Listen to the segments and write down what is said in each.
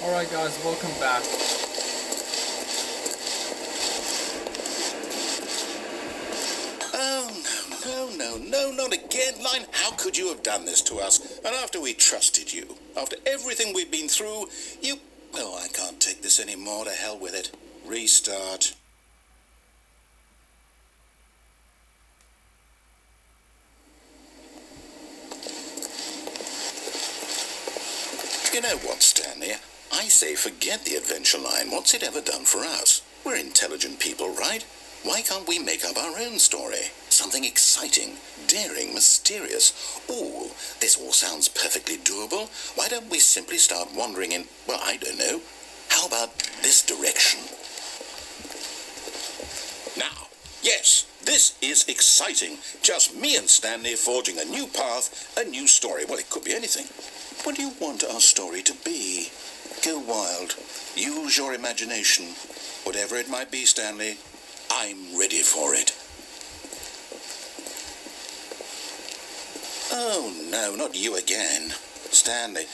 Alright guys, welcome back. Oh, no, not again, Line. How could you have done this to us? And after we trusted you, after everything we've been through, you... Oh, I can't take this anymore. To hell with it. Restart. You know what, Stanley? I say forget the adventure line. What's it ever done for us? We're intelligent people, right? Why can't we make up our own story? Something exciting, daring, mysterious. Ooh, this all sounds perfectly doable. Why don't we simply start wandering in, well, I don't know. How about this direction? Now, yes, this is exciting. Just me and Stanley forging a new path, a new story. Well, it could be anything. What do you want our story to be? Go wild. Use your imagination. Whatever it might be, Stanley, I'm ready for it. Oh, no, not you again. Stanley,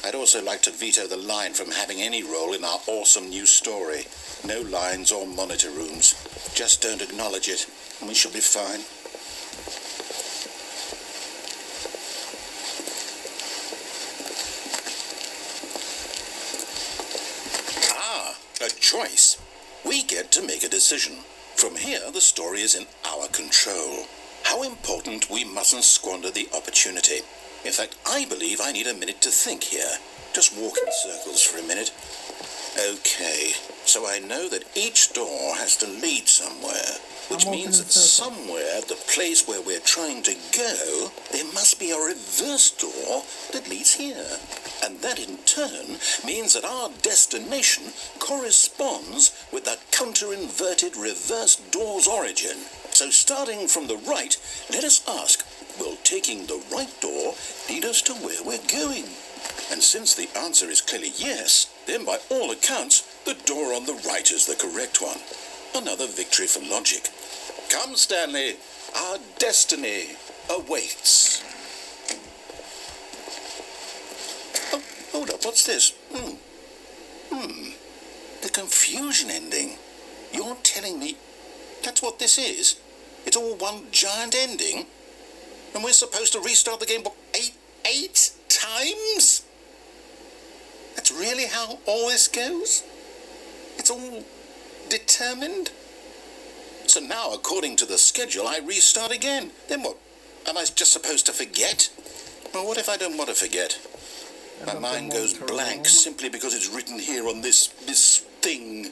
I'd also like to veto the line from having any role in our awesome new story. No lines or monitor rooms. Just don't acknowledge it, and we shall be fine. A choice. We get to make a decision. From here, the story is in our control. How important, we mustn't squander the opportunity. In fact, I believe I need a minute to think here. Just walk in circles for a minute. Okay, so I know that each door has to lead somewhere, which means that somewhere at the place where we're trying to go, there must be a reverse door that leads here. And that in turn means that our destination corresponds with that counter-inverted reverse door's origin. So starting from the right, let us ask, will taking the right door lead us to where we're going? And since the answer is clearly yes, then by all accounts, the door on the right is the correct one. Another victory for logic. Come, Stanley, our destiny awaits. Oh, hold up, what's this? The confusion ending. You're telling me that's what this is? It's all one giant ending? And we're supposed to restart the game, what, eight times? That's really how all this goes? It's all determined? So now, according to the schedule, I restart again. Then what? Am I just supposed to forget? Well, what if I don't want to forget? My mind goes blank simply because it's written here on this thing,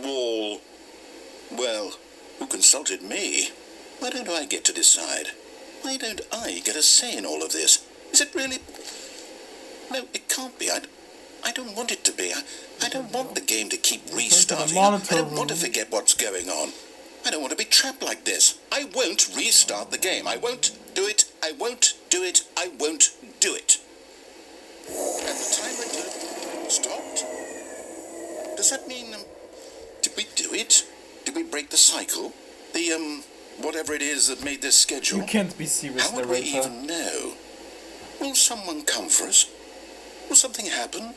wall. Well, who consulted me? Why don't I get to decide? Why don't I get a say in all of this? Is it really... No, it can't be. I don't want it to be. I don't want the game to keep restarting. I don't want to forget what's going on. I don't want to be trapped like this. I won't restart the game. I won't do it. I won't do it. I won't do it. And the timer stopped. Does that mean, did we do it? Did we break the cycle? The, whatever it is that made this schedule? You can't be serious, How would we even know? Will someone come for us? Will something happen?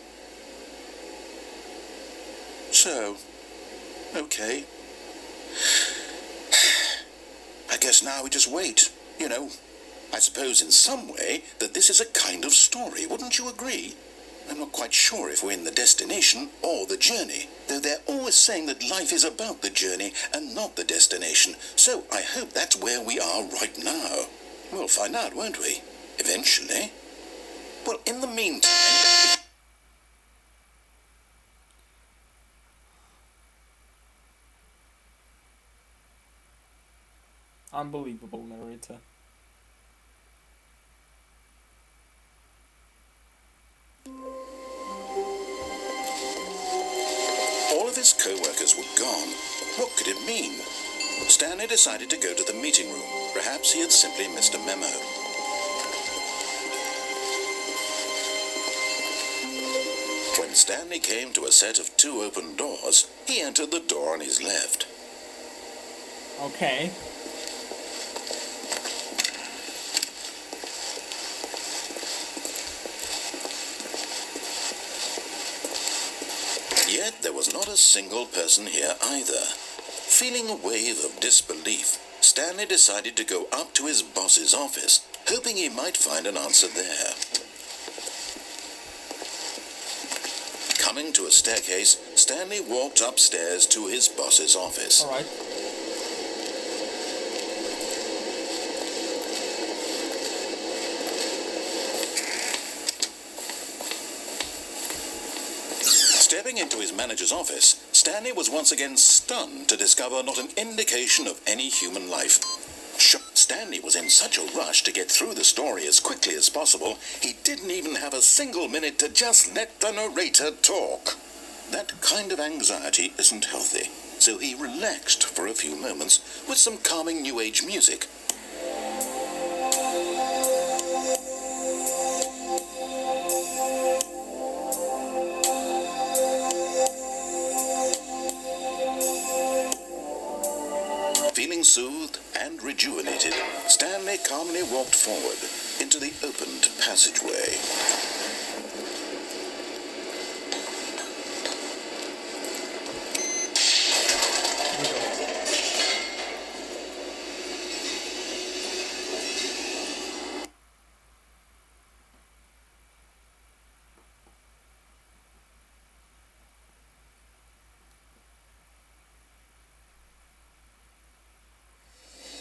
So, okay. I guess now we just wait, you know. I suppose in some way that this is a kind of story, wouldn't you agree? I'm not quite sure if we're in the destination or the journey, though they're always saying that life is about the journey and not the destination, so I hope that's where we are right now. We'll find out, won't we? Eventually. Well, in the meantime... Unbelievable narrator. All of his co-workers were gone. What could it mean? Stanley decided to go to the meeting room. Perhaps he had simply missed a memo. When Stanley came to a set of 2 open doors, he entered the door on his left. Okay. Yet there was not a single person here either. Feeling a wave of disbelief, Stanley decided to go up to his boss's office, hoping he might find an answer there. Coming to a staircase, Stanley walked upstairs to his boss's office. All right. Stepping into his manager's office, Stanley was once again stunned to discover not an indication of any human life. Stanley was in such a rush to get through the story as quickly as possible, he didn't even have a single minute to just let the narrator talk. That kind of anxiety isn't healthy, so he relaxed for a few moments with some calming New Age music. Feeling soothed and rejuvenated, Stanley calmly walked forward into the opened passageway.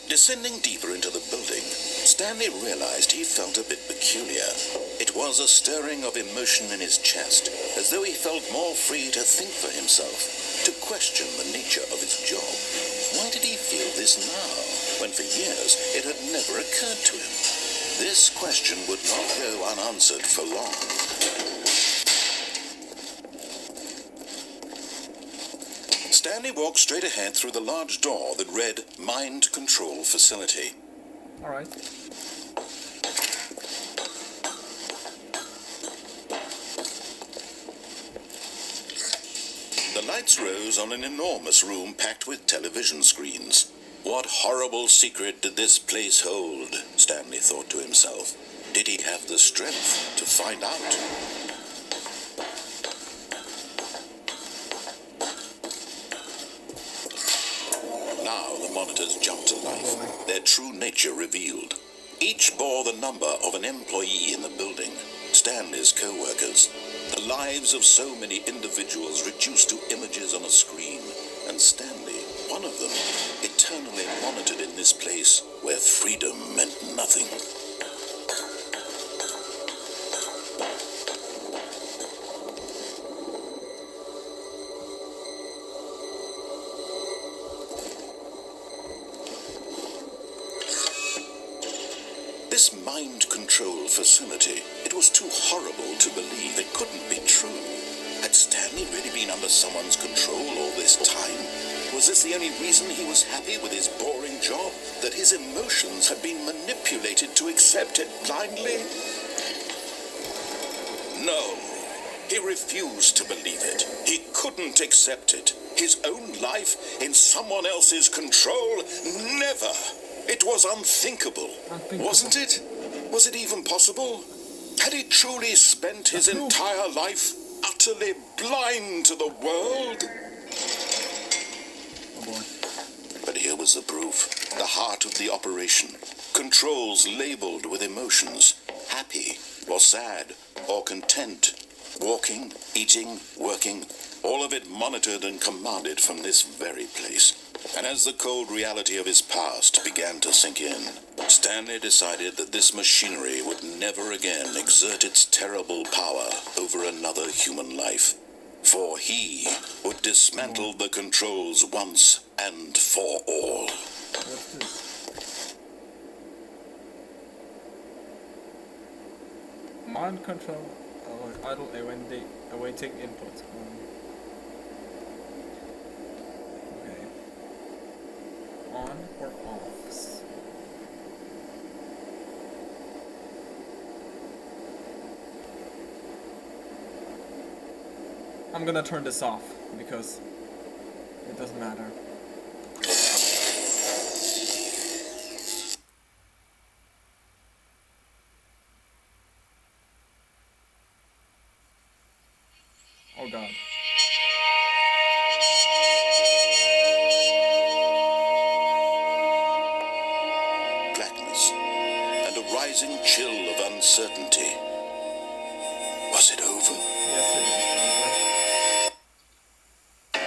Descending deeper into the building, Stanley realized he felt a bit peculiar. It was a stirring of emotion in his chest, as though he felt more free to think for himself, to question the nature of his job. Why did he feel this now, when for years it had never occurred to him? This question would not go unanswered for long. Stanley walked straight ahead through the large door that read Mind Control Facility. All right. The lights rose on an enormous room packed with television screens. What horrible secret did this place hold? Stanley thought to himself. Did he have the strength to find out? Now the monitors jumped to life, their true nature revealed. Each bore the number of an employee in the building, Stanley's co-workers. The lives of so many individuals reduced to images on a screen, and Stanley, one of them, eternally monitored in this place where freedom meant nothing. This mind control facility, it was too horrible to believe. It couldn't be true. Had Stanley really been under someone's control all this time? Was this the only reason he was happy with his boring job? That his emotions had been manipulated to accept it blindly? No. He refused to believe it. He couldn't accept it. His own life in someone else's control? Never. It was unthinkable, wasn't it? Was it even possible? Had he truly spent his entire life utterly blind to the world? Oh boy. But here was the proof, the heart of the operation. Controls labeled with emotions, happy or sad or content. Walking, eating, working, all of it monitored and commanded from this very place. And as the cold reality of his past began to sink in, Stanley decided that this machinery would never again exert its terrible power over another human life. For he would dismantle the controls once and for all. What's this? Mind control. Idle awaiting input. Okay. On or off? I'm gonna turn this off because it doesn't matter. Oh god. rising chill of uncertainty. Was it over? Yes, it is.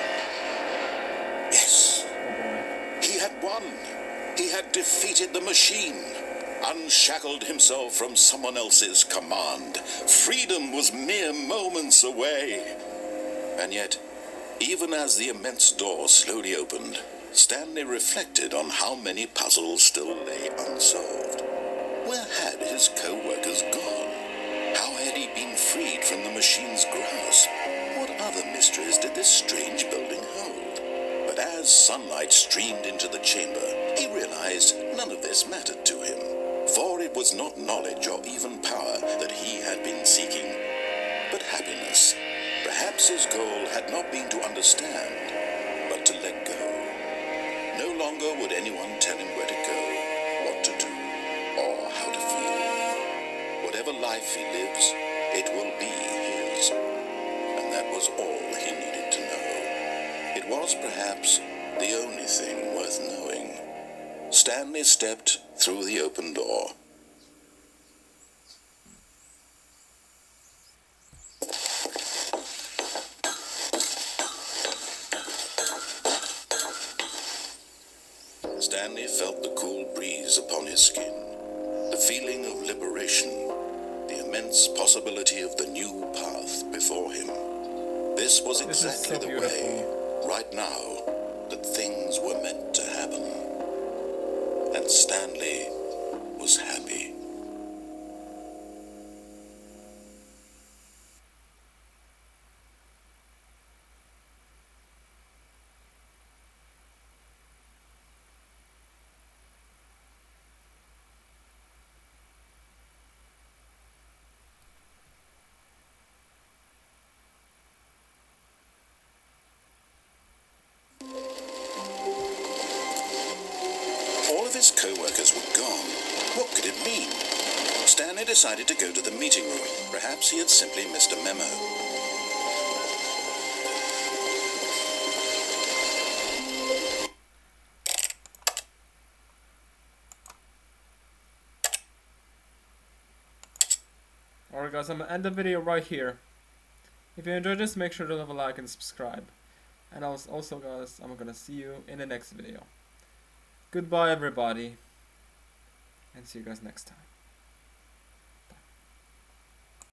Yes. Oh boy. He had won. He had defeated the machine, unshackled himself from someone else's command. Freedom was mere moments away. And yet, even as the immense door slowly opened, Stanley reflected on how many puzzles still lay unsolved. Where had his co-workers gone? How had he been freed from the machine's grasp? What other mysteries did this strange building hold? But as sunlight streamed into the chamber, he realized none of this mattered to him, for it was not knowledge or even power that he had been seeking, but happiness. Perhaps his goal had not been to understand, but to let go. No longer would anyone tell him where to go, what to do, or how to feel. Whatever life he lives, it will be his. And that was all he needed to know. It was perhaps the only thing worth knowing. Stanley stepped through the open door. Stanley felt the cool breeze upon his skin, the feeling of liberation, the immense possibility of the new path before him. This was exactly the way, right now, that things were meant to happen. And Stanley was happy. All of his co-workers were gone. What could it mean? Stanley decided to go to the meeting room. Perhaps he had simply missed a memo. Alright guys, I'm gonna end the video right here. If you enjoyed this, make sure to leave a like and subscribe. And also guys, I'm gonna see you in the next video. Goodbye everybody, and see you guys next time.